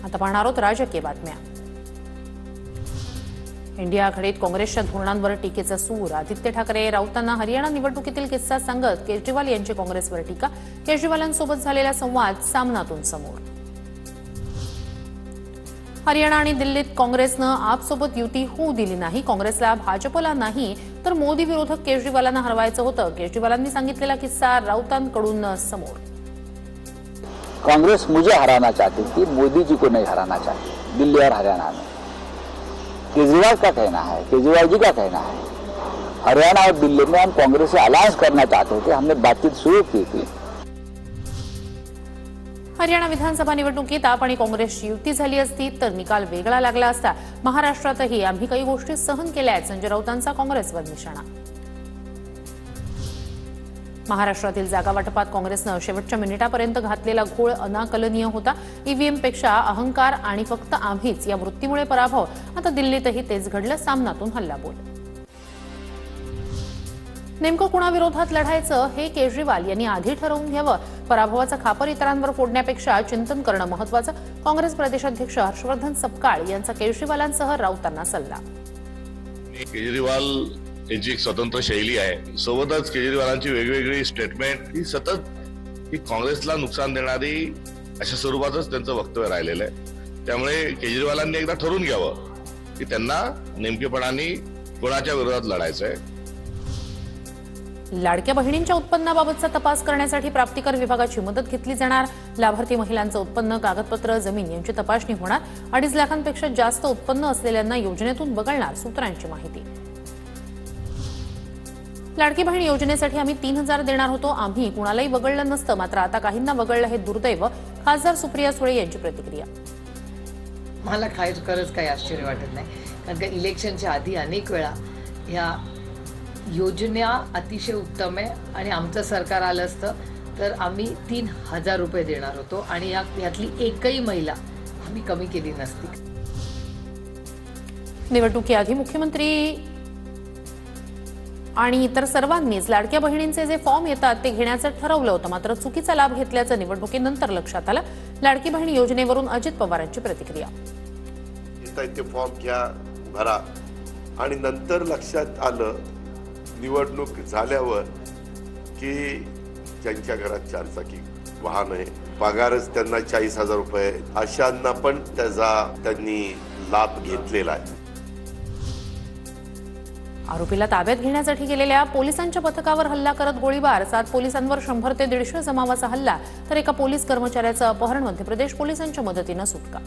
आता पाहणार आहोत राजकीय बातम्या। इंडिया आघाडीत काँग्रेसच्या धोरणांवर टीकेचा सूर। आदित्य ठाकरे राऊतांना हरियाणा निवडणुकीतील किस्सा सांगत केजरीवाल यांची काँग्रेसवर टीका। केजरीवालांसोबत झालेला संवाद सामनातून समोर। हरियाणा आणि दिल्लीत काँग्रेसनं आपसोबत युती होऊ दिली नाही। काँग्रेसला भाजपला नाही तर मोदी विरोधक केजरीवालांना हरवायचं होतं। केजरीवालांनी सांगितलेला किस्सा राऊतांकडून समोर। कांग्रेस मुझे हराना चाहती थी, मोदी जी को नहीं हराना चाहती दिल्ली और हरियाणा में। केजरीवाल का कहना है, केजरीवाल जी का कहना है, हरियाणा और दिल्ली में हम कांग्रेस से अलायंस करना चाहते थे। हमने बातचीत शुरू की थी। हरियाणा विधानसभा निवडणुकीत आप आणि काँग्रेसची युती झाली असती तर निकाल वेगळा लागला असता। महाराष्ट्रातही आम्ही काही गोष्टी सहन केल्या आहेत। संजय राऊतांचा काँग्रेसवर निशाणा। महाराष्ट्रातील जागा वाटपात काँग्रेसनं शेवटच्या मिनिटापर्यंत घातलेला घोळ अनाकलनीय होता। ईव्हीएमपेक्षा अहंकार आणि फक्त आम्हीच या वृत्तीमुळे पराभव। आता दिल्लीतही तेच घडलं। सामनातून हल्लाबोल। नेमकं कुणाविरोधात लढायचं हे केजरीवाल यांनी आधी ठरवून घ्यावं। पराभवाचा खापर इतरांवर फोडण्यापेक्षा चिंतन करणं महत्त्वाचं। काँग्रेस प्रदेशाध्यक्ष हर्षवर्धन सपकाळ यांचा केजरीवालांसह राऊतांना सल्ला। केजरीवाल यांची एक स्वतंत्र शैली आहे। सोबतच केजरीवालांची वेगवेगळी स्टेटमेंट ही सतत ही काँग्रेसला नुकसान देणारी अशा स्वरूपातच त्यांचं वक्तव्य राहिलेलं आहे। त्यामुळे केजरीवालांनी एकदा ठरवून घ्यावं की त्यांना नेमकेपणाने कोणाच्या विरोधात लढायचं आहे। लाडक्या बहिणींच्या उत्पन्नाबाबतचा तपास करण्यासाठी प्राप्तिकर विभागाची मदत घेतली जाणार। लाभार्थी महिलांचं उत्पन्न, कागदपत्र, जमीन यांची तपासणी होणार। 2.5 लाखांपेक्षा जास्त उत्पन्न असलेल्यांना योजनेतून वगळणार, सूत्रांची माहिती। लाडकी बहीण योजनेसाठी आम्ही 3,000 देणार होतो। आम्ही कुणालाही वगळलं नसतं, मात्र आता काहींना वगळलं हे दुर्दैव। खासदार सुप्रिया सुळे यांची प्रतिक्रिया। मला खरंच काही आश्चर्य वाटत नाही, कारण का इलेक्शनच्या आधी अनेक वेळा ह्या योजना अतिशय उत्तम आहे आणि आमचं सरकार आलं असतं तर आम्ही 3,000 रुपये देणार होतो आणि यातली एकही महिला आम्ही कमी केली नसती। निवडणुकीआधी मुख्यमंत्री आणि इतर सर्वांनीच लाडक्या बहिणींचे जे फॉर्म येतात ते घेण्याचं ठरवलं होतं, मात्र चुकीचा लाभ घेतल्याचं निवडणुकीनंतर लक्षात आलं। लाडकी बहीण योजनेवरून अजित पवारांची प्रतिक्रिया। ते फॉर्म घ्या, भरा आणि नंतर लक्षात आलं निवडणूक झाल्यावर की ज्यांच्या घरात 4 चाकी वाहन आहे, पगारच त्यांना 40,000 रुपये, अशांना पण त्याचा त्यांनी लाभ घेतलेला आहे। आरोपीला ताब्यात घेण्यासाठी गेलेल्या पोलिसांच्या पथकावर हल्ला करत गोळीबार। 7 पोलिसांवर 100 ते 150 जमावाचा हल्ला तर एका पोलीस कर्मचाऱ्याचं अपहरण। मध्य प्रदेश पोलिसांच्या मदतीनं सुटका।